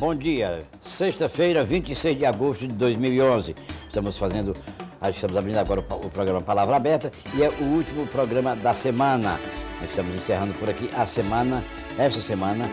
Bom dia, sexta-feira, 26 de agosto de 2011. Estamos abrindo agora o programa Palavra Aberta e é o último programa da semana. Nós estamos encerrando por aqui esta semana,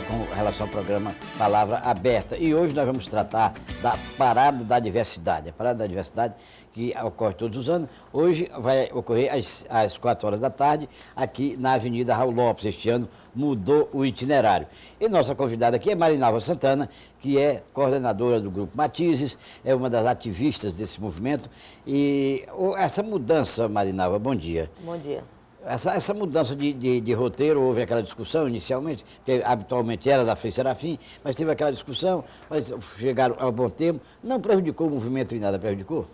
com relação ao programa Palavra Aberta. E hoje nós vamos tratar da Parada da Diversidade. A Parada da Diversidade que ocorre todos os anos. Hoje vai ocorrer às 4 horas da tarde, aqui na Avenida Raul Lopes. Este ano mudou o itinerário. E nossa convidada aqui é Marinalva Santana, que é coordenadora do Grupo Matizes, é uma das ativistas desse movimento. E essa mudança, Marinalva, bom dia. Bom dia. Essa mudança de roteiro, houve aquela discussão inicialmente, que habitualmente era da Frei Serafim, mas teve aquela discussão, mas chegaram ao bom tempo. Não prejudicou o movimento em nada, prejudicou?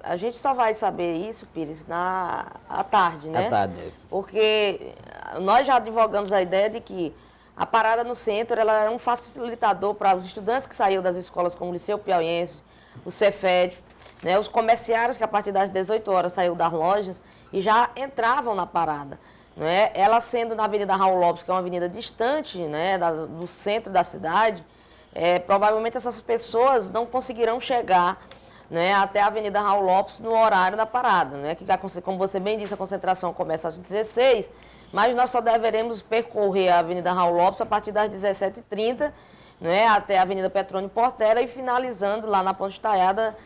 A gente só vai saber isso, Pires, à tarde, né? À tarde. Porque nós já divulgamos a ideia de que a parada no centro ela é um facilitador para os estudantes que saíram das escolas como o Liceu Piauiense, o Cefet, né, os comerciários que a partir das 18 horas saíram das lojas e já entravam na parada. Né? Ela sendo na Avenida Raul Lopes, que é uma avenida distante, né, do centro da cidade, provavelmente essas pessoas não conseguirão chegar, né, até a Avenida Raul Lopes no horário da parada. Né, que, como você bem disse, a concentração começa às 16, mas nós só deveremos percorrer a Avenida Raul Lopes a partir das 17h30, né, até a Avenida Petrônio Portela e finalizando lá na Ponte Estaiada,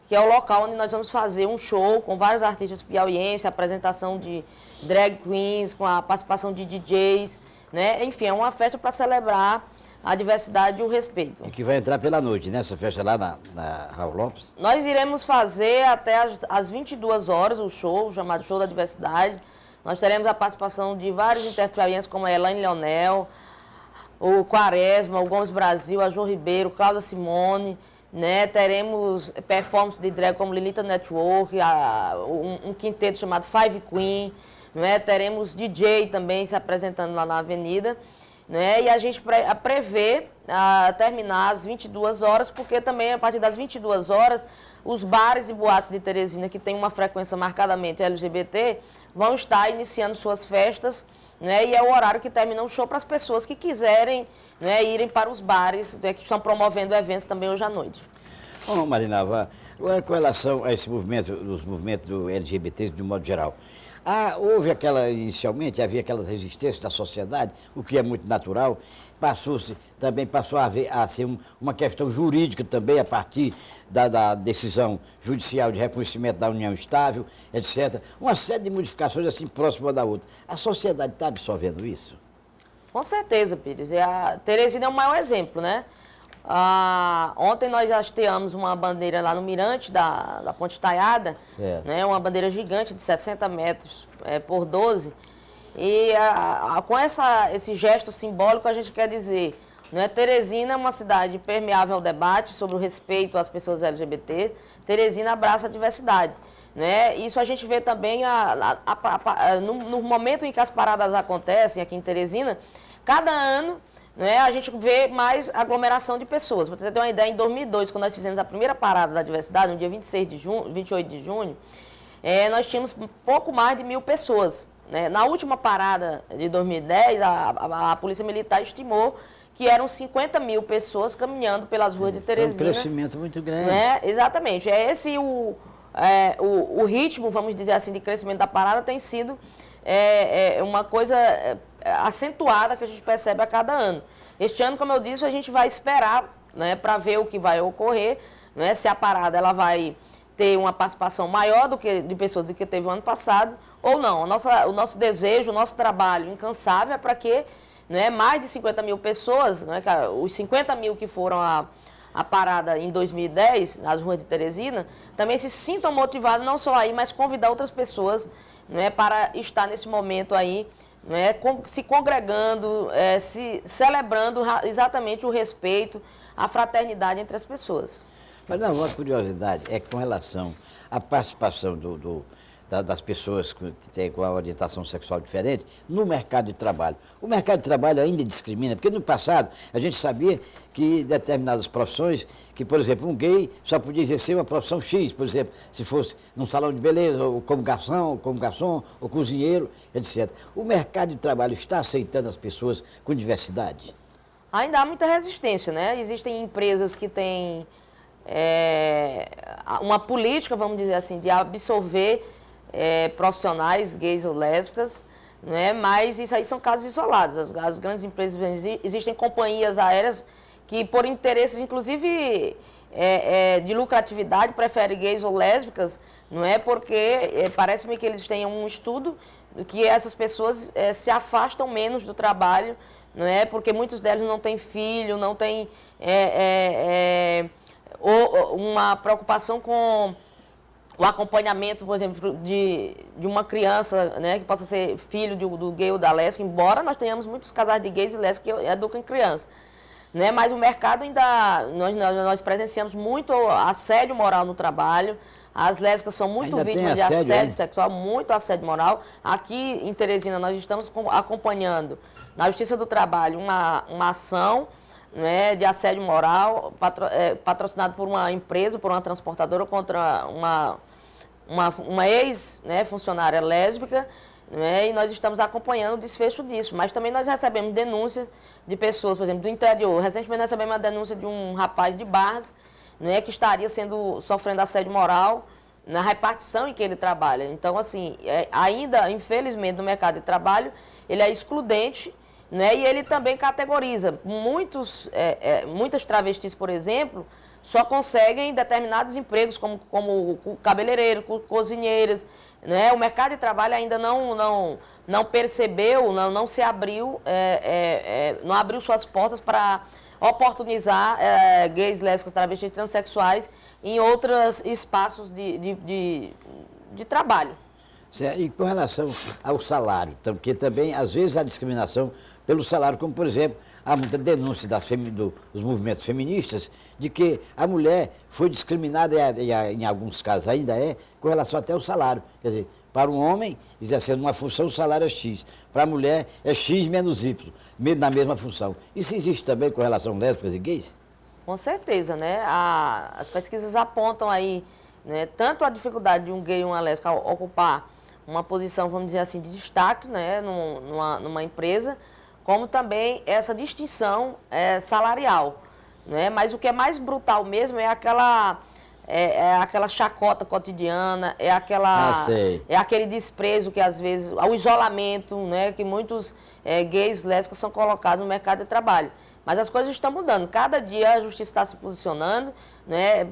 que é o local onde nós vamos fazer um show com vários artistas piauienses, apresentação de drag queens, com a participação de DJs, né? Enfim, é uma festa para celebrar a diversidade e o respeito. E que vai entrar pela noite, né? Essa festa lá na Raul Lopes? Nós iremos fazer até às 22 horas o show, chamado Show da Diversidade. Nós teremos a participação de vários interpiauienses, como a Elaine Leonel, o Quaresma, o Gomes Brasil, a João Ribeiro, Cláudia Simone. Né, teremos performance de drag como Lilita Network, um quinteto chamado Five Queen, né, teremos DJ também se apresentando lá na avenida, né, e a gente prevê terminar às 22 horas, porque também a partir das 22 horas, os bares e boates de Teresina, que tem uma frequência marcadamente LGBT, vão estar iniciando suas festas, né, e é o horário que termina o show para as pessoas que quiserem, né, irem para os bares, né, que estão promovendo eventos também hoje à noite. Bom, Marinalva, com relação a esse movimento, os movimentos do LGBT de um modo geral, inicialmente havia aquelas resistências da sociedade, o que é muito natural, passou a ser uma questão jurídica também, a partir da decisão judicial de reconhecimento da união estável, etc. Uma série de modificações assim próximas uma da outra. A sociedade está absorvendo isso? Com certeza, Pires. E a Teresina é o maior exemplo, né? Ontem nós hasteamos uma bandeira lá no Mirante da Ponte Estaiada, né? Uma bandeira gigante de 60 metros por 12. E com esse gesto simbólico a gente quer dizer, né? Teresina é uma cidade permeável ao debate sobre o respeito às pessoas LGBT. Teresina abraça a diversidade. Né? Isso a gente vê também no momento em que as paradas acontecem aqui em Teresina, cada ano, né, a gente vê mais aglomeração de pessoas. Para você ter uma ideia, em 2002, quando nós fizemos a primeira parada da diversidade, no dia 28 de junho, nós tínhamos pouco mais de 1.000 pessoas. Né? Na última parada de 2010, a Polícia Militar estimou que eram 50.000 pessoas caminhando pelas ruas de Teresina. Foi um crescimento muito grande. Né? Exatamente. É esse o ritmo, vamos dizer assim, de crescimento da parada tem sido uma coisa acentuada que a gente percebe a cada ano. Este ano, como eu disse, a gente vai esperar, né, para ver o que vai ocorrer, né, se a parada ela vai ter uma participação maior de pessoas do que teve o ano passado ou não. O nosso desejo, o nosso trabalho incansável é para que, né, mais de 50.000 pessoas, né, os 50.000 que foram a parada em 2010, nas ruas de Teresina, também se sintam motivados não só aí, mas convidar outras pessoas, né, para estar nesse momento aí, né, se congregando, se celebrando exatamente o respeito, a fraternidade entre as pessoas. Mas não, uma curiosidade é com relação à participação das pessoas que têm com a orientação sexual diferente no mercado de trabalho. O mercado de trabalho ainda discrimina, porque no passado a gente sabia que determinadas profissões, que por exemplo um gay só podia exercer uma profissão X, por exemplo, se fosse num salão de beleza, ou como garçom, ou cozinheiro, etc. O mercado de trabalho está aceitando as pessoas com diversidade? Ainda há muita resistência, né? Existem empresas que têm uma política, vamos dizer assim, de absorver profissionais gays ou lésbicas, né? Mas isso aí são casos isolados. As grandes empresas, existem companhias aéreas que, por interesses, inclusive de lucratividade, preferem gays ou lésbicas, não é? Porque parece-me que eles têm um estudo que essas pessoas se afastam menos do trabalho, não é? Porque muitos deles não têm filho, não têm uma preocupação com o acompanhamento, por exemplo, de uma criança, né, que possa ser filho do gay ou da lésbica, embora nós tenhamos muitos casais de gays e lésbicas que educam criança. Né? Mas o mercado ainda, nós presenciamos muito assédio moral no trabalho. As lésbicas são muito Ainda vítimas de tem assédio, assédio sexual, muito assédio moral. Aqui em Teresina nós estamos acompanhando na Justiça do Trabalho uma ação, né, de assédio moral patrocinado por uma empresa, por uma transportadora contra uma ex-funcionária lésbica, né, e nós estamos acompanhando o desfecho disso. Mas também nós recebemos denúncias de pessoas, por exemplo, do interior. Recentemente nós recebemos uma denúncia de um rapaz de Barras, né, que estaria sofrendo assédio moral na repartição em que ele trabalha. Então, assim, ainda, infelizmente, no mercado de trabalho, ele é excludente, né, e ele também categoriza. Muitas travestis, por exemplo, só conseguem determinados empregos, como cabeleireiro, cozinheiras. Né? O mercado de trabalho ainda não percebeu, não se abriu, não abriu suas portas para oportunizar gays, lésbicas, travestis, transexuais em outros espaços de trabalho. Certo. E com relação ao salário, porque também, às vezes, há discriminação pelo salário, como, por exemplo, há muita denúncia dos movimentos feministas de que a mulher foi discriminada, e em alguns casos ainda com relação até ao salário. Quer dizer, para um homem, exercendo uma função, o salário é X. Para a mulher, é X menos Y, na mesma função. Isso existe também com relação a lésbicas e gays? Com certeza, né? As pesquisas apontam aí, né, tanto a dificuldade de um gay e uma lésbica ocupar uma posição, vamos dizer assim, de destaque, né, numa empresa, como também essa distinção salarial. Né? Mas o que é mais brutal mesmo é aquela chacota cotidiana, é aquele desprezo que às vezes, o isolamento, né, que muitos gays, lésbicas são colocados no mercado de trabalho. Mas as coisas estão mudando. Cada dia a justiça está se posicionando, né?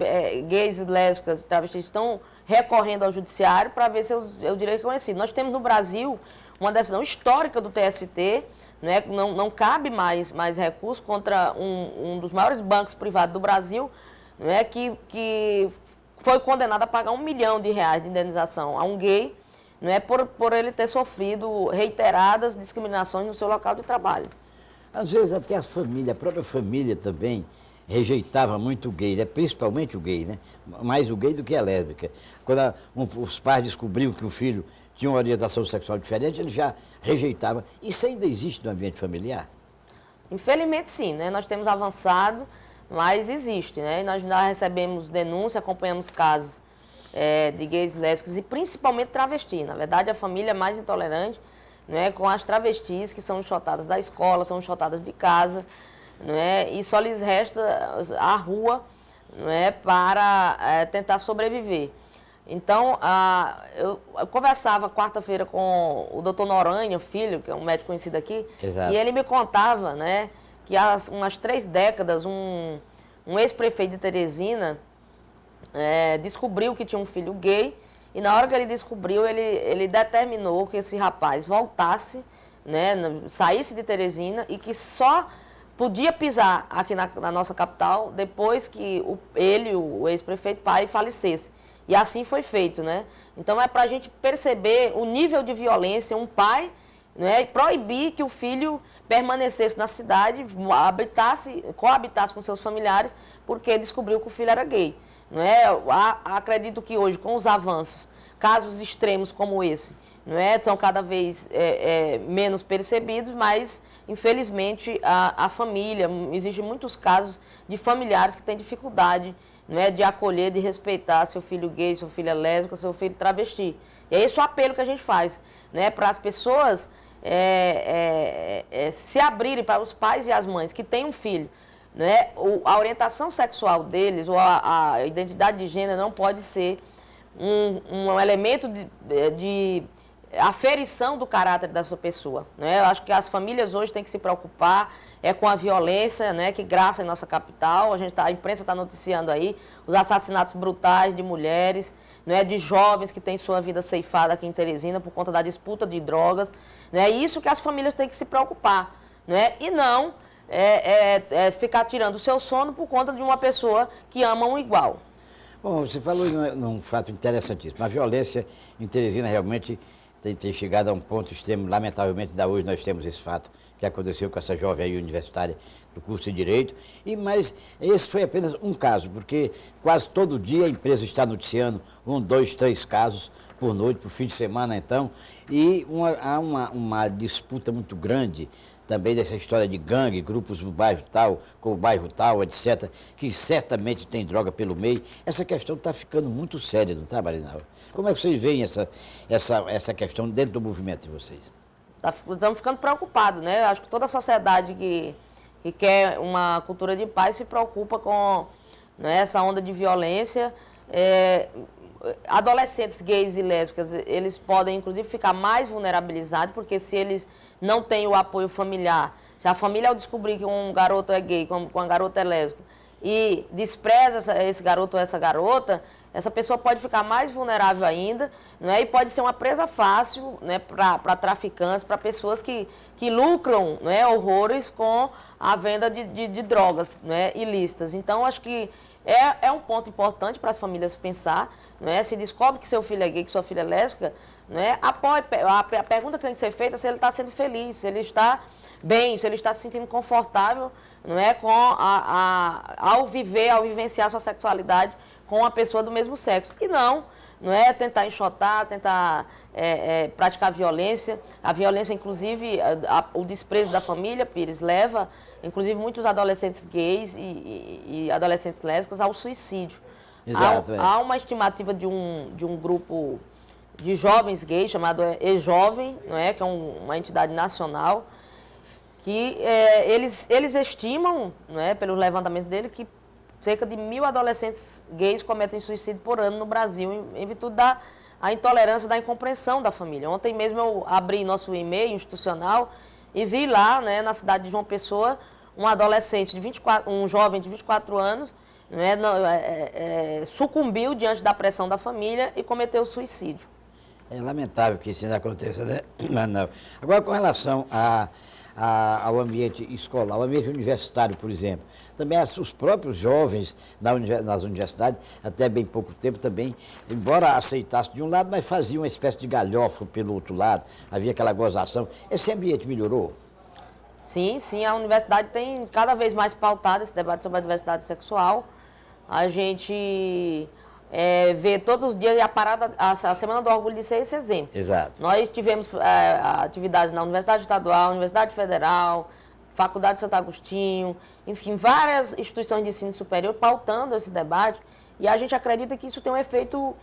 Gays, lésbicas, travestis estão recorrendo ao judiciário para ver seus direitos reconhecidos. Nós temos no Brasil uma decisão histórica do TST, né? Não cabe mais recurso contra um dos maiores bancos privados do Brasil, né? que foi condenado a pagar R$1 milhão de indenização a um gay, né? por ele ter sofrido reiteradas discriminações no seu local de trabalho. Às vezes até a própria família também rejeitava muito o gay, né? Principalmente o gay, né? Mais o gay do que a lésbica. Quando os pais descobriam que o filho tinha uma orientação sexual diferente, ele já rejeitava. Isso ainda existe no ambiente familiar? Infelizmente sim, né? Nós temos avançado, mas existe, né? Nós já recebemos denúncia, acompanhamos casos de gays, lésbicas e principalmente travestis. Na verdade, a família é mais intolerante, né, com as travestis que são enxotadas da escola, são enxotadas de casa, né, e só lhes resta a rua, né, para tentar sobreviver. Então, eu conversava quarta-feira com o doutor Noronha, filho, que é um médico conhecido aqui, Exato. E ele me contava, né, que há umas 3 décadas um ex-prefeito de Teresina descobriu que tinha um filho gay. E na hora que ele descobriu, ele determinou que esse rapaz voltasse, né, saísse de Teresina e que só podia pisar aqui na nossa capital depois que o ex-prefeito pai, falecesse. E assim foi feito, né? Então é para a gente perceber o nível de violência, um pai, né, proibir que o filho permanecesse na cidade, coabitasse com seus familiares, porque descobriu que o filho era gay. Não é? Acredito que hoje, com os avanços, casos extremos como esse, não é? São cada vez menos percebidos, mas, infelizmente, a família, existem muitos casos de familiares que têm dificuldade, não é, de acolher, de respeitar seu filho gay, sua filha lésbica, seu filho travesti. E é esse o apelo que a gente faz, né, para as pessoas se abrirem para os pais e as mães que têm um filho, né, a orientação sexual deles ou a identidade de gênero não pode ser um elemento de aferição do caráter da sua pessoa, né? Eu acho que as famílias hoje têm que se preocupar com a violência, né, que graça em nossa capital. A imprensa está noticiando aí os assassinatos brutais de mulheres, né, de jovens que têm sua vida ceifada aqui em Teresina por conta da disputa de drogas. É isso que as famílias têm que se preocupar, né? E não ficar tirando o seu sono por conta de uma pessoa que ama um igual. Bom, você falou num fato interessantíssimo. A violência em Teresina realmente tem chegado a um ponto extremo. Lamentavelmente, hoje nós temos esse fato que aconteceu com essa jovem aí universitária do curso de Direito. Mas esse foi apenas um caso, porque quase todo dia a empresa está noticiando 1, 2, 3 casos por noite, por fim de semana então. E há uma disputa muito grande também dessa história de gangue, grupos do bairro tal, com o bairro tal, etc., que certamente tem droga pelo meio. Essa questão está ficando muito séria, não está, Marinalva? Como é que vocês veem essa questão dentro do movimento de vocês? Estamos ficando preocupados, né? Acho que toda a sociedade que quer uma cultura de paz se preocupa com, né, essa onda de violência. Adolescentes gays e lésbicas, eles podem inclusive ficar mais vulnerabilizados, porque se eles não têm o apoio familiar, se a família ao descobrir que um garoto é gay, que uma garota é lésbica, e despreza esse garoto ou essa garota, essa pessoa pode ficar mais vulnerável ainda, né, e pode ser uma presa fácil, né, para traficantes, para pessoas que lucram, né, horrores com a venda de drogas, né, ilícitas. Então, acho que é um ponto importante para as famílias pensar, né? Se descobre que seu filho é gay, que sua filha é lésbica, né? A pergunta que tem que ser feita é se ele está sendo feliz, se ele está bem, se ele está se sentindo confortável, não é, ao vivenciar a sua sexualidade com uma pessoa do mesmo sexo. E não é tentar enxotar, tentar praticar violência. A violência, inclusive, o desprezo da família, Pires, leva, inclusive, muitos adolescentes gays e adolescentes lésbicos ao suicídio. Exato, há uma estimativa de um grupo de jovens gays chamado E-Jovem, não é, que é uma entidade nacional, que eles estimam, não é, pelo levantamento dele, que cerca de 1.000 adolescentes gays cometem suicídio por ano no Brasil, em virtude da intolerância, da incompreensão da família. Ontem mesmo eu abri nosso e-mail institucional e vi lá, né, na cidade de João Pessoa, um jovem de 24 anos, né, sucumbiu diante da pressão da família e cometeu suicídio. É lamentável que isso ainda aconteça, né? Não. Agora, com relação ao ambiente escolar, ao ambiente universitário, por exemplo, também os próprios jovens nas universidades, até bem pouco tempo também, embora aceitassem de um lado, mas faziam uma espécie de galhofa pelo outro lado, havia aquela gozação. Esse ambiente melhorou? Sim, a universidade tem cada vez mais pautado esse debate sobre a diversidade sexual. A gente vê todos os dias a Semana do Orgulho de ser esse exemplo. Exato. Nós tivemos atividades na Universidade Estadual, Universidade Federal, Faculdade de Santo Agostinho, enfim, várias instituições de ensino superior pautando esse debate, e a gente acredita que isso tem um efeito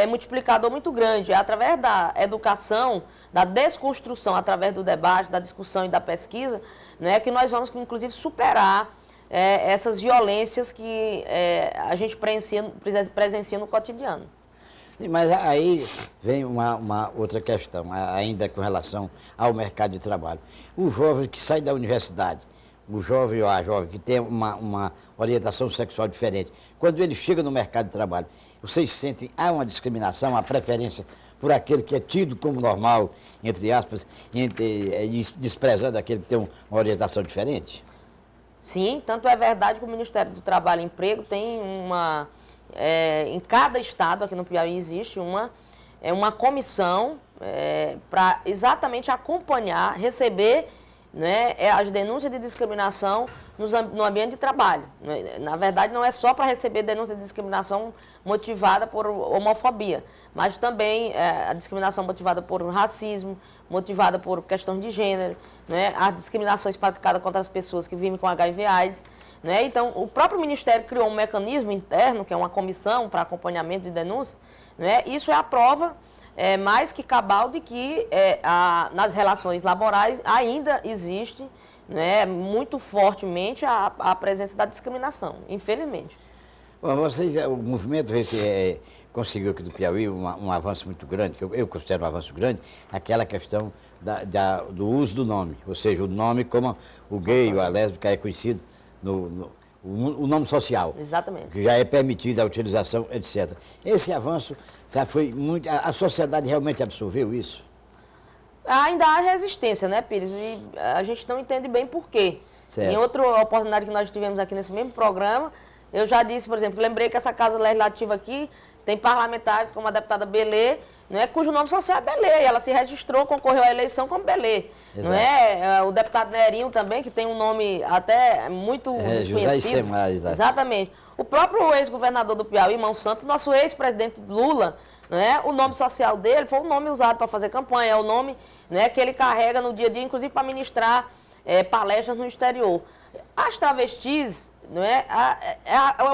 multiplicador muito grande. É através da educação, da desconstrução, através do debate, da discussão e da pesquisa, né, que nós vamos, inclusive, superar essas violências que a gente presencia no cotidiano. Mas aí vem uma outra questão, ainda com relação ao mercado de trabalho. O jovem que sai da universidade, o jovem ou a jovem que tem uma orientação sexual diferente, quando ele chega no mercado de trabalho, vocês sentem, há uma discriminação, uma preferência por aquele que é tido como normal, entre aspas, desprezando aquele que tem uma orientação diferente? Sim, tanto é verdade que o Ministério do Trabalho e Emprego tem em cada estado aqui no Piauí existe uma comissão para exatamente acompanhar, receber, né, as denúncias de discriminação no ambiente de trabalho. Na verdade, não é só para receber denúncia de discriminação motivada por homofobia, mas também a discriminação motivada por racismo, motivada por questão de gênero, né, as discriminações praticadas contra as pessoas que vivem com HIV/AIDS. Né? Então, o próprio Ministério criou um mecanismo interno, que é uma comissão para acompanhamento de denúncias, né? Isso é a prova mais que cabal de que nas relações laborais ainda existe, né, muito fortemente a presença da discriminação, infelizmente. Bom, o movimento conseguiu aqui do Piauí um avanço muito grande, que eu considero um avanço grande, aquela questão do uso do nome, ou seja, o nome como o gay ou a lésbica é conhecido o nome social. Exatamente. Que já é permitida a utilização, etc. Esse avanço já foi muito... A sociedade realmente absorveu isso? Ainda há resistência, né, Pires? E a gente não entende bem por quê. Certo. Em outra oportunidade que nós tivemos aqui nesse mesmo programa, eu já disse, por exemplo, lembrei que essa Casa Legislativa aqui tem parlamentares como a deputada Belê, né, cujo nome social é Belê, e ela se registrou, concorreu à eleição como Belê. Não é? O deputado Nerinho também, que tem um nome até muito desconhecido. José Icemar, exatamente. O próprio ex-governador do Piauí, Mão Santo, nosso ex-presidente Lula, né, o nome social dele foi o nome usado para fazer campanha, é o nome, né, que ele carrega no dia a dia, inclusive para ministrar palestras no exterior. As travestis, não é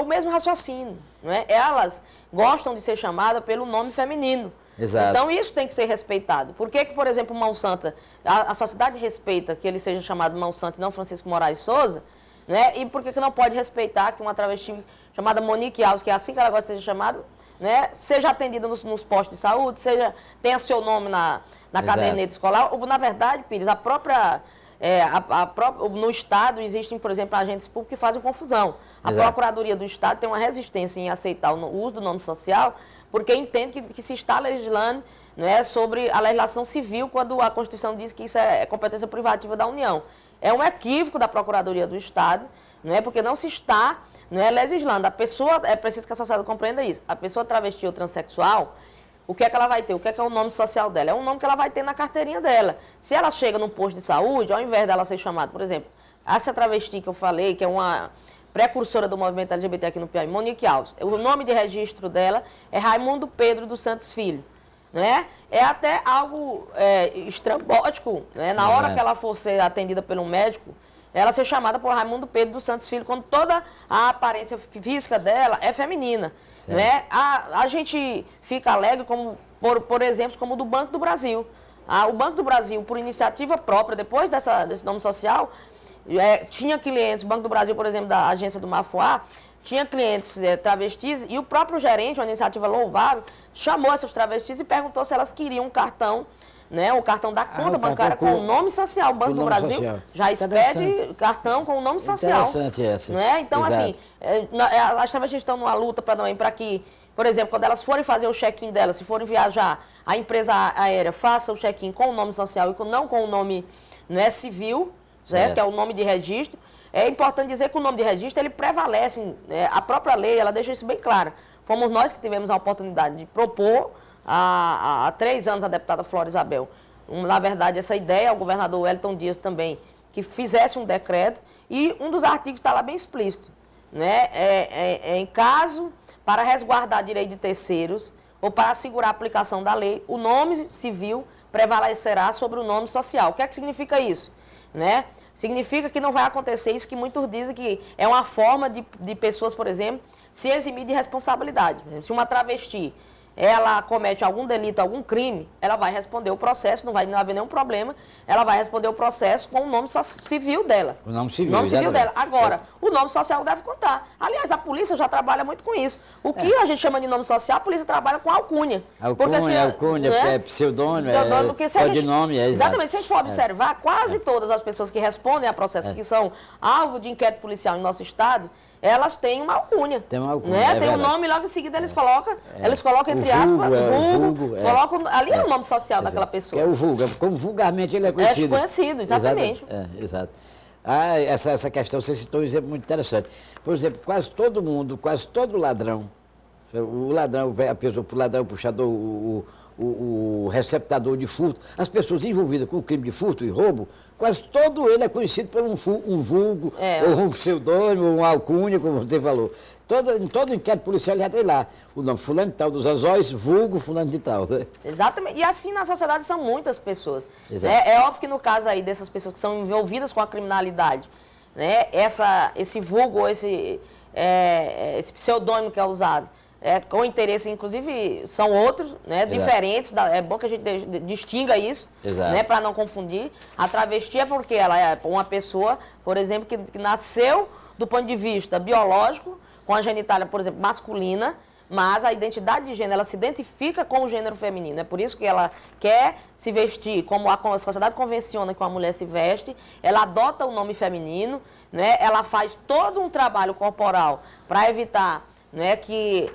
o mesmo raciocínio, não é? Elas gostam de ser chamadas pelo nome feminino. Exato. Então isso tem que ser respeitado. Por que, por exemplo, Mão Santa, a sociedade respeita que ele seja chamado Mão Santa e não Francisco Moraes Souza, né? E por que não pode respeitar que uma travesti chamada Monique Alves, que é assim que ela gosta de ser chamada, né, seja atendida nos postos de saúde, tenha seu nome na caderneta escolar? Ou, na verdade, Pires, no Estado existem, por exemplo, agentes públicos que fazem confusão. A Procuradoria do Estado tem uma resistência em aceitar o uso do nome social, porque entende que se está legislando, né, sobre a legislação civil, quando a Constituição diz que isso é competência privativa da União. É um equívoco da Procuradoria do Estado, não é, porque não se está, não é, legislando. A pessoa, é preciso que a sociedade compreenda isso. A pessoa travesti ou transexual, o que é que ela vai ter? O que é o nome social dela? É um nome que ela vai ter na carteirinha dela. Se ela chega num posto de saúde, ao invés dela ser chamada, por exemplo, essa travesti que eu falei, que é uma precursora do movimento LGBT aqui no Piauí, Monique Alves, o nome de registro dela é Raimundo Pedro dos Santos Filho, né? É até algo estrambótico, né? Na hora que ela for ser atendida pelo médico, ela ser chamada por Raimundo Pedro dos Santos Filho, quando toda a aparência física dela é feminina, né? A gente fica alegre, como, por exemplo, como o do Banco do Brasil. O Banco do Brasil, por iniciativa própria, depois desse nome social, tinha clientes, o Banco do Brasil, por exemplo, da agência do Mafuá, tinha clientes travestis, e o próprio gerente, uma iniciativa louvável, chamou essas travestis e perguntou se elas queriam um cartão, né, o cartão da conta bancária com o nome social. O Banco do Brasil já expede cartão com o nome social. Interessante essa. Né? Então, assim, as travestis estão numa luta para que, por exemplo, quando elas forem fazer o check-in delas, se forem viajar, a empresa aérea faça o check-in com o nome social e não com o nome, né, civil, certo? Que é o nome de registro. É importante dizer que o nome de registro, ele prevalece, a própria lei, ela deixa isso bem claro. Fomos nós que tivemos a oportunidade de propor, há 3 anos, a deputada Flora Isabel, na verdade, essa ideia, ao governador Wellington Dias também, que fizesse um decreto, e um dos artigos está lá bem explícito, né? Em caso para resguardar direito de terceiros ou para assegurar a aplicação da lei, o nome civil prevalecerá sobre o nome social. O que é que significa isso? Né? Significa que não vai acontecer isso que muitos dizem que é uma forma de pessoas, por exemplo, se eximir de responsabilidade. Se uma travesti, ela comete algum delito, algum crime, ela vai responder o processo, não vai haver nenhum problema, ela vai responder o processo com o nome civil dela. O nome civil, o nome civil dela. Agora, o nome social deve contar. Aliás, a polícia já trabalha muito com isso. O que a gente chama de nome social, a polícia trabalha com alcunha. Alcunha, né? Pseudônimo, codinome, exatamente. Se a gente for observar, quase todas as pessoas que respondem a processo, que são alvo de inquérito policial em nosso estado, elas têm uma alcunha. Tem uma alcunha, né? Tem um nome e logo em seguida eles colocam entre aspas, vulgo, colocam, ali é o nome social daquela pessoa. Que é o vulgo, como vulgarmente ele é conhecido. É conhecido, exatamente. Exato. Essa questão, você citou um exemplo muito interessante. Por exemplo, quase todo ladrão, o ladrão puxador, o receptador de furto, as pessoas envolvidas com o crime de furto e roubo, quase todo ele é conhecido por um vulgo, ou um pseudônimo, uma alcunha, como você falou. Em todo inquérito policial já tem lá o nome fulano de tal, dos Anzóis, vulgo fulano de tal. Né? Exatamente. E assim na sociedade são muitas pessoas. É óbvio que no caso aí dessas pessoas que são envolvidas com a criminalidade, né, esse vulgo, esse pseudônimo que é usado, com interesse, inclusive, são outros, né, diferentes. É bom que a gente distinga isso, né, para não confundir. A travesti é porque ela é uma pessoa, por exemplo, que nasceu do ponto de vista biológico, com a genitália, por exemplo, masculina, mas a identidade de gênero, ela se identifica com o gênero feminino. É por isso que ela quer se vestir como a sociedade convenciona que uma mulher se veste, ela adota o nome feminino, né, ela faz todo um trabalho corporal para evitar, né, que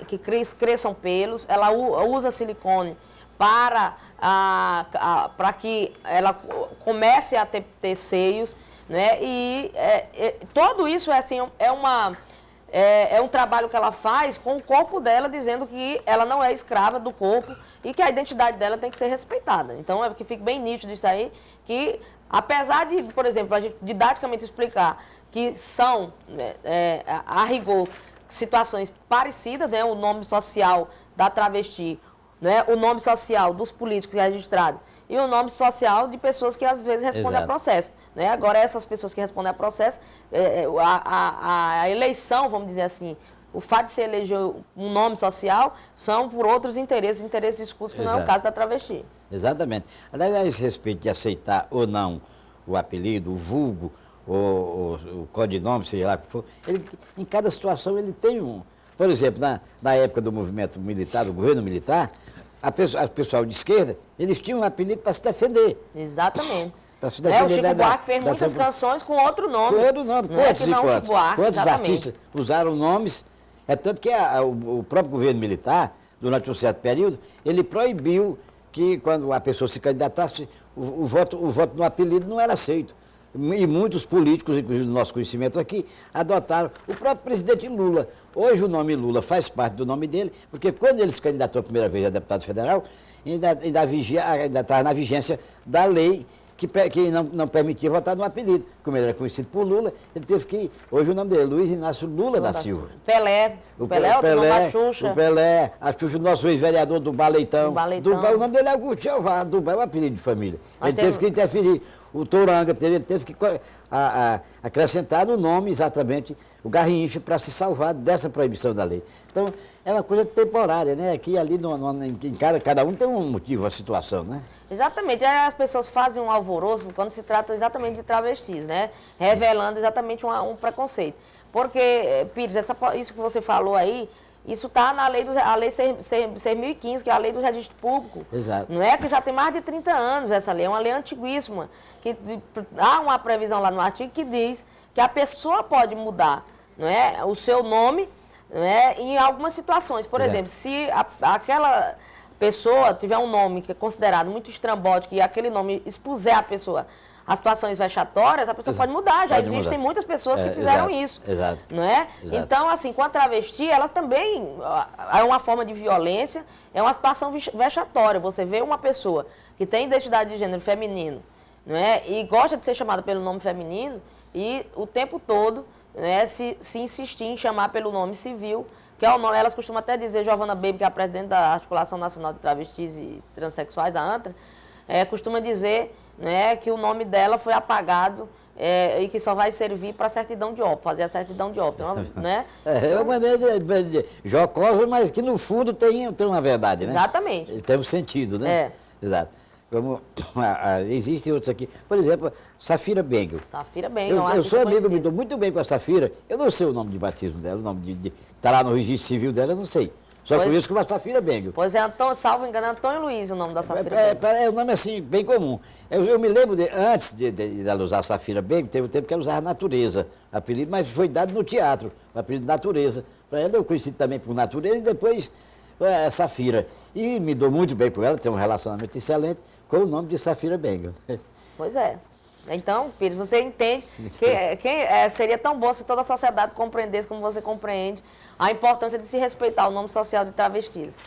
cresçam pelos, ela usa silicone para que ela comece a ter seios, né, e tudo isso assim, é um trabalho que ela faz com o corpo dela, dizendo que ela não é escrava do corpo e que a identidade dela tem que ser respeitada. Então, é que fique bem nítido isso aí, que apesar de, por exemplo, a gente didaticamente explicar que são, a rigor, situações parecidas, né, o nome social da travesti, né, o nome social dos políticos registrados e o nome social de pessoas que às vezes respondem a processo. Né? Agora, essas pessoas que respondem a processo, a eleição, vamos dizer assim, o fato de se eleger um nome social são por outros interesses escusos, que não é o caso da travesti. Exatamente. Aliás, a esse respeito de aceitar ou não o apelido, o vulgo, o codinome, seja lá o que for, em cada situação ele tem um. Por exemplo, na época do movimento militar, do governo militar, o pessoal de esquerda, eles tinham um apelido para se defender. Exatamente. O Chico Buarque fez muitas canções com outro nome. Com outro nome. Quantos artistas usaram nomes? É tanto que o próprio governo militar, durante um certo período, ele proibiu que, quando a pessoa se candidatasse, o voto no apelido não era aceito. E muitos políticos, inclusive do nosso conhecimento aqui, adotaram. O próprio presidente Lula. Hoje o nome Lula faz parte do nome dele, porque quando ele se candidatou a primeira vez a deputado federal, ainda estava na vigência da lei que não permitia votar no apelido. Como ele era conhecido por Lula, ele teve que... Hoje o nome dele é Luiz Inácio Lula da Silva. Pelé. O Pelé, a Xuxa. O Pelé, a Xuxa, o nosso ex-vereador do Baleitão. O nome dele é Augusto Jeová, Dubá é um apelido de família. Ele teve que interferir. O Touranga, ele teve que acrescentar no nome exatamente o Garrincha para se salvar dessa proibição da lei. Então, é uma coisa temporária, né? Aqui ali, cada um tem um motivo, uma situação, né? Exatamente. Aí as pessoas fazem um alvoroço quando se trata exatamente de travestis, né? Revelando exatamente um preconceito. Porque, Pires, isso que você falou aí, isso está na lei 6.015, que é a lei do registro público. Exato. Não é que já tem mais de 30 anos essa lei, é uma lei antiguíssima. Que há uma previsão lá no artigo que diz que a pessoa pode mudar, não é, o seu nome, não é, em algumas situações. Por exemplo, se aquela pessoa tiver um nome que é considerado muito estrambótico e aquele nome expuser a pessoa a situações vexatórias, a pessoa pode mudar. Já existem muitas pessoas que fizeram isso. Exato. Não é? Exato. Então, assim, com a travesti, elas também é uma forma de violência, é uma situação vexatória. Você vê uma pessoa que tem identidade de gênero feminino, não é? E gosta de ser chamada pelo nome feminino e o tempo todo, né, se insistir em chamar pelo nome civil, que é o nome, elas costumam até dizer, Giovana Baby, que é a presidente da Articulação Nacional de Travestis e Transsexuais, a ANTRA, costuma dizer, né, que o nome dela foi apagado e que só vai servir para certidão de óbito, fazer a certidão de óbito, né? É uma maneira jocosa, mas que no fundo tem uma verdade, né? Exatamente. Tem um sentido, né? Exato. Existem outros aqui. Por exemplo, Safira Bengel. Safira Bengel. Eu sou amigo, me dou muito bem com a Safira. Eu não sei o nome de batismo dela, o nome está lá no registro civil dela, eu não sei. Só conheço como a Safira Bengel. Pois é, salvo engano, Antônio Luiz o nome da Safira Bengel. É um nome assim, bem comum. Eu me lembro, antes de ela usar Safira Bengel, teve um tempo que ela usava Natureza, apelido, mas foi dado no teatro, o apelido Natureza. Para ela eu conheci também por Natureza e depois Safira. E me dou muito bem com ela, tenho um relacionamento excelente com o nome de Safira Bengel. Pois é. Então, Pires, você entende que seria tão bom se toda a sociedade compreendesse como você compreende a importância de se respeitar o nome social de travestis.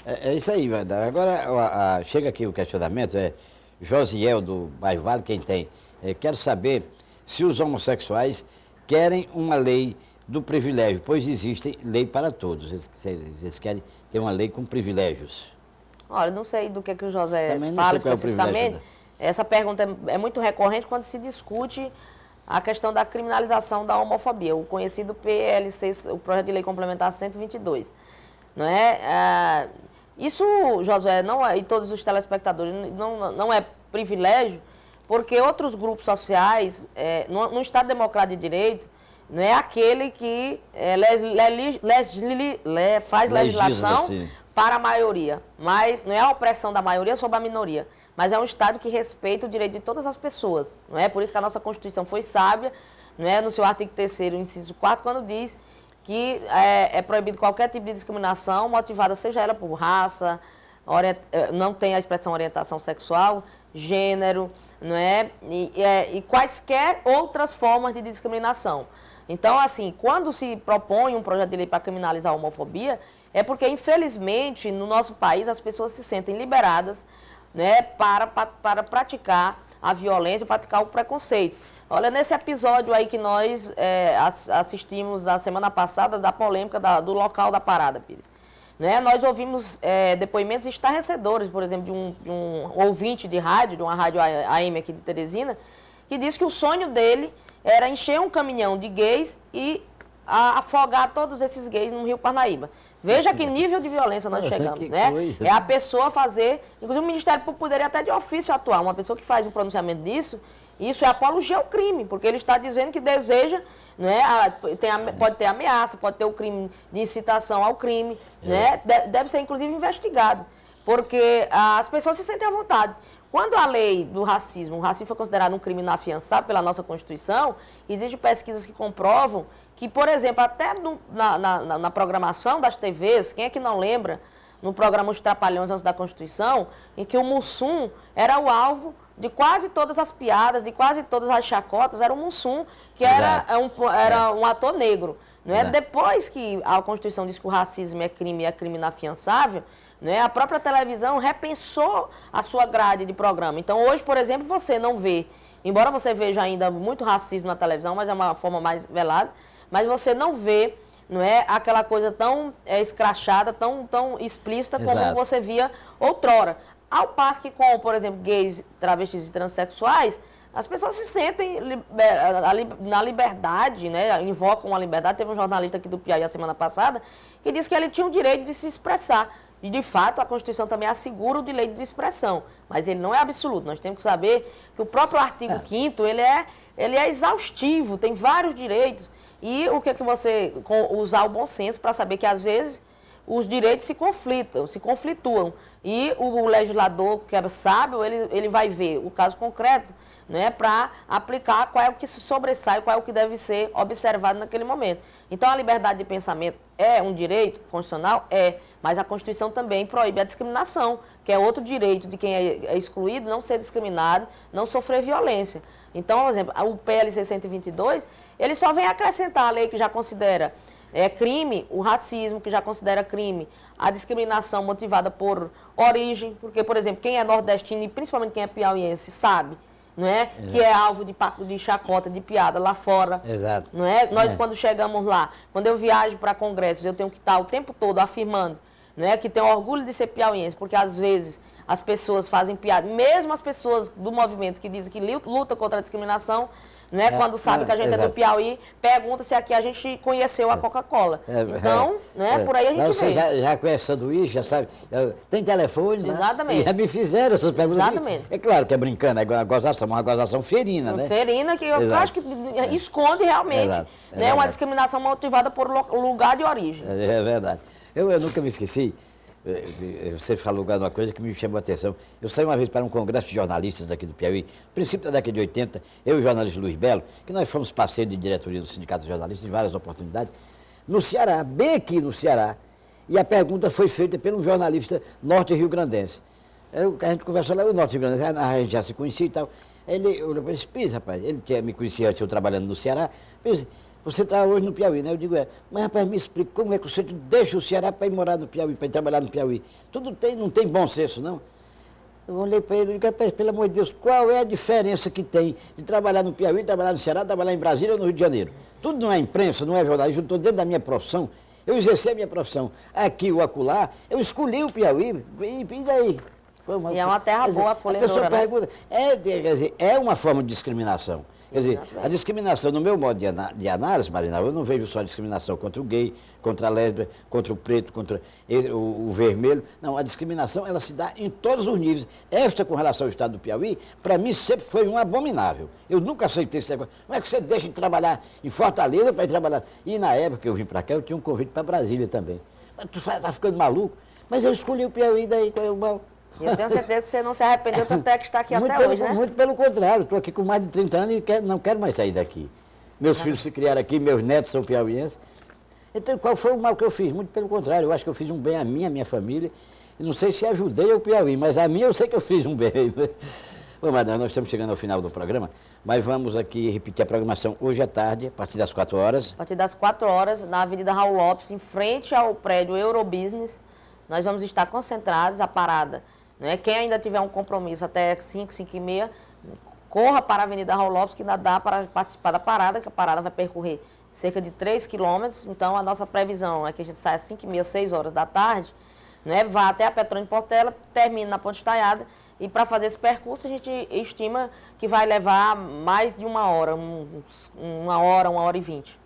É isso aí, Wanda. Agora, chega aqui o questionamento, Josiel do Bairro Vale, quem tem. Quero saber se os homossexuais querem uma lei do privilégio, pois existe lei para todos. Eles querem ter uma lei com privilégios. Olha, não sei do que o José também não fala sei qual especificamente. É o privilégio. Essa pergunta é muito recorrente quando se discute a questão da criminalização da homofobia, o conhecido PLC, o Projeto de Lei Complementar 122. não é? Isso, Josué, não é, e todos os telespectadores, não é privilégio, porque outros grupos sociais, no Estado Democrático de Direito, não é aquele que faz legislação para a maioria, mas não é a opressão da maioria sobre a minoria, mas é um Estado que respeita o direito de todas as pessoas, não é? Por isso que a nossa Constituição foi sábia, não é? No seu artigo 3º, inciso 4, quando diz que é proibido qualquer tipo de discriminação motivada, seja ela por raça, não tem a expressão orientação sexual, gênero, não é? E quaisquer outras formas de discriminação. Então, assim, quando se propõe um projeto de lei para criminalizar a homofobia, é porque, infelizmente, no nosso país, as pessoas se sentem liberadas, né, para praticar a violência, praticar o preconceito. Olha, nesse episódio aí que nós assistimos na semana passada, da polêmica do local da parada, Pires. Né? Nós ouvimos depoimentos estarrecedores, por exemplo, de um ouvinte de rádio, de uma rádio AM aqui de Teresina, que disse que o sonho dele era encher um caminhão de gays e afogar todos esses gays no Rio Parnaíba. Veja que nível de violência nós chegamos, né? Coisa. É a pessoa fazer, inclusive o Ministério Público poderia até de ofício atuar, uma pessoa que faz um pronunciamento disso, isso é apologia ao crime, porque ele está dizendo que deseja, né, pode ter ameaça, pode ter o crime de incitação ao crime, né? Deve ser inclusive investigado, porque as pessoas se sentem à vontade. Quando a lei do racismo, o racismo foi considerado um crime inafiançável pela nossa Constituição, existem pesquisas que comprovam que, por exemplo, até na programação das TVs, quem é que não lembra, no programa Os Trapalhões antes da Constituição, em que o Mussum era o alvo de quase todas as piadas, de quase todas as chacotas, era o Mussum, que era um ator negro. Não é? Depois que a Constituição diz que o racismo é crime inafiançável, né, a própria televisão repensou a sua grade de programa. Então, hoje, por exemplo, você não vê, embora você veja ainda muito racismo na televisão, mas é uma forma mais velada, mas você não vê, não é, aquela coisa tão escrachada, tão explícita como você via outrora. Ao passo que com, por exemplo, gays, travestis e transexuais, as pessoas se sentem na liberdade, né, invocam a liberdade. Teve um jornalista aqui do Piauí a semana passada que disse que ele tinha o direito de se expressar. E, de fato, a Constituição também assegura o direito de expressão, mas ele não é absoluto. Nós temos que saber que o próprio artigo 5º, ele é exaustivo, tem vários direitos. E o que é que você usar o bom senso para saber que, às vezes, os direitos se conflituam. E o legislador, que é sábio, ele vai ver o caso concreto, né, para aplicar qual é o que se sobressai, qual é o que deve ser observado naquele momento. Então, a liberdade de pensamento é um direito constitucional? É, mas a Constituição também proíbe a discriminação, que é outro direito de quem é excluído, não ser discriminado, não sofrer violência. Então, por exemplo, o PLC 122, ele só vem acrescentar a lei que já considera crime, o racismo, que já considera crime, a discriminação motivada por origem, porque, por exemplo, quem é nordestino e principalmente quem é piauiense sabe, não é? Que é alvo de chacota, de piada lá fora. Exato. Não é? Nós, quando chegamos lá, quando eu viajo para congressos, eu tenho que estar o tempo todo afirmando, não é, que tenho orgulho de ser piauiense, porque às vezes as pessoas fazem piada, mesmo as pessoas do movimento que dizem que luta contra a discriminação, não é? Quando sabe que a gente é do Piauí, pergunta se aqui a gente conheceu a Coca-Cola. Então, né? Por aí a gente você vê. Já conhece sanduíche, já sabe. Tem telefone, né? Exatamente. Já me fizeram essas perguntas. Exatamente. É claro que é brincando, é uma gozação ferina, né? Ferina, que eu acho que esconde realmente uma discriminação motivada por lugar de origem. É verdade. Eu nunca me esqueci. Você falou agora uma coisa que me chamou a atenção. Eu saí uma vez para um congresso de jornalistas aqui do Piauí, princípio da década de 80, eu e o jornalista Luiz Belo, que nós fomos parceiros de diretoria do Sindicato de Jornalistas em várias oportunidades, no Ceará, bem aqui no Ceará, e a pergunta foi feita por um jornalista norte-rio-grandense. A gente conversou lá, o norte-rio-grandense, a gente já se conhecia e tal. Ele olhou para ele, rapaz, ele tinha me conhecia antes, eu trabalhando no Ceará, disse, você está hoje no Piauí, né? Eu digo, mas rapaz, me explica, como é que você deixa o Ceará para ir morar no Piauí, para ir trabalhar no Piauí? Não tem bom senso, não? Eu olhei para ele e digo, rapaz, pelo amor de Deus, qual é a diferença que tem de trabalhar no Piauí, trabalhar no Ceará, trabalhar em Brasília ou no Rio de Janeiro? Tudo não é imprensa, não é jornalismo, eu estou dentro da minha profissão, eu exerci a minha profissão aqui ou acolá, eu escolhi o Piauí, e daí? E é uma terra boa, acolhedora, a pessoa pergunta, é uma forma de discriminação. Quer dizer, Exatamente. a discriminação, no meu modo de análise, Marina, eu não vejo só discriminação contra o gay, contra a lésbica, contra o preto, contra o vermelho. Não, a discriminação, ela se dá em todos os níveis. Esta, com relação ao estado do Piauí, para mim sempre foi um abominável. Eu nunca aceitei esse negócio. Como é que você deixa de trabalhar em Fortaleza para ir trabalhar? E na época que eu vim para cá, eu tinha um convite para Brasília também. Mas tu está ficando maluco? Mas eu escolhi o Piauí, daí qual é o mal? Eu tenho certeza que você não se arrependeu, tanto é que está aqui Muito até pelo, hoje, né? muito pelo contrário, estou aqui com mais de 30 anos e não quero mais sair daqui. Meus filhos se criaram aqui, meus netos são piauienses. Então, qual foi o mal que eu fiz? Muito pelo contrário, eu acho que eu fiz um bem a mim, a minha família. E não sei se ajudei o Piauí, mas a mim eu sei que eu fiz um bem. Né? Bom, Madame, nós estamos chegando ao final do programa, mas vamos aqui repetir a programação hoje à tarde, a partir das 4 horas. A partir das 4 horas, na Avenida Raul Lopes, em frente ao prédio Eurobusiness, nós vamos estar concentrados, a parada. Né? Quem ainda tiver um compromisso até 5, 5 e meia, corra para a Avenida Raul Lopes, que ainda dá para participar da parada, que a parada vai percorrer cerca de 3 quilômetros. Então, a nossa previsão é que a gente saia às 5 e meia, 6 horas da tarde, né? Vá até a Petrônio Portela, termine na Ponte Estaiada. E para fazer esse percurso, a gente estima que vai levar mais de 1 hora, 1 hora e 20.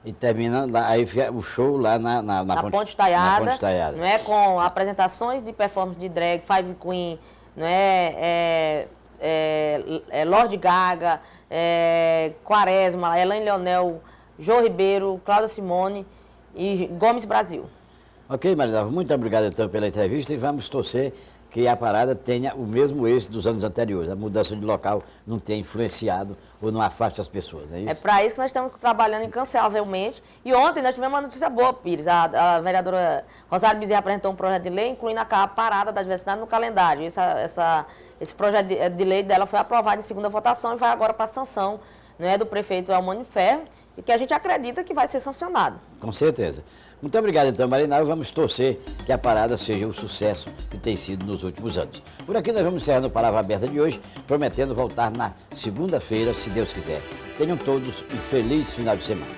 E termina lá, aí o show lá na Ponte Estaiada, na Ponte Estaiada. não é, com apresentações de performance de drag, Five Queen, não é, Lorde Gaga, Quaresma, Elaine Leonel, Jô Ribeiro, Cláudia Simone e Gomes Brasil. Ok, Marina, muito obrigado então pela entrevista e vamos torcer que a parada tenha o mesmo êxito dos anos anteriores. A mudança de local não tenha influenciado ou não afaste as pessoas, não é isso? É para isso que nós estamos trabalhando incansavelmente. E ontem nós tivemos uma notícia boa, Pires. A vereadora Rosário Bezerra apresentou um projeto de lei incluindo a parada da diversidade no calendário. Esse projeto de lei dela foi aprovado em segunda votação e vai agora para a sanção, né, do prefeito Elmônio Ferro, e que a gente acredita que vai ser sancionado. Com certeza. Muito obrigado, então, Marina. Vamos torcer que a parada seja o sucesso que tem sido nos últimos anos. Por aqui nós vamos encerrando a Palavra Aberta de hoje, prometendo voltar na segunda-feira, se Deus quiser. Tenham todos um feliz final de semana.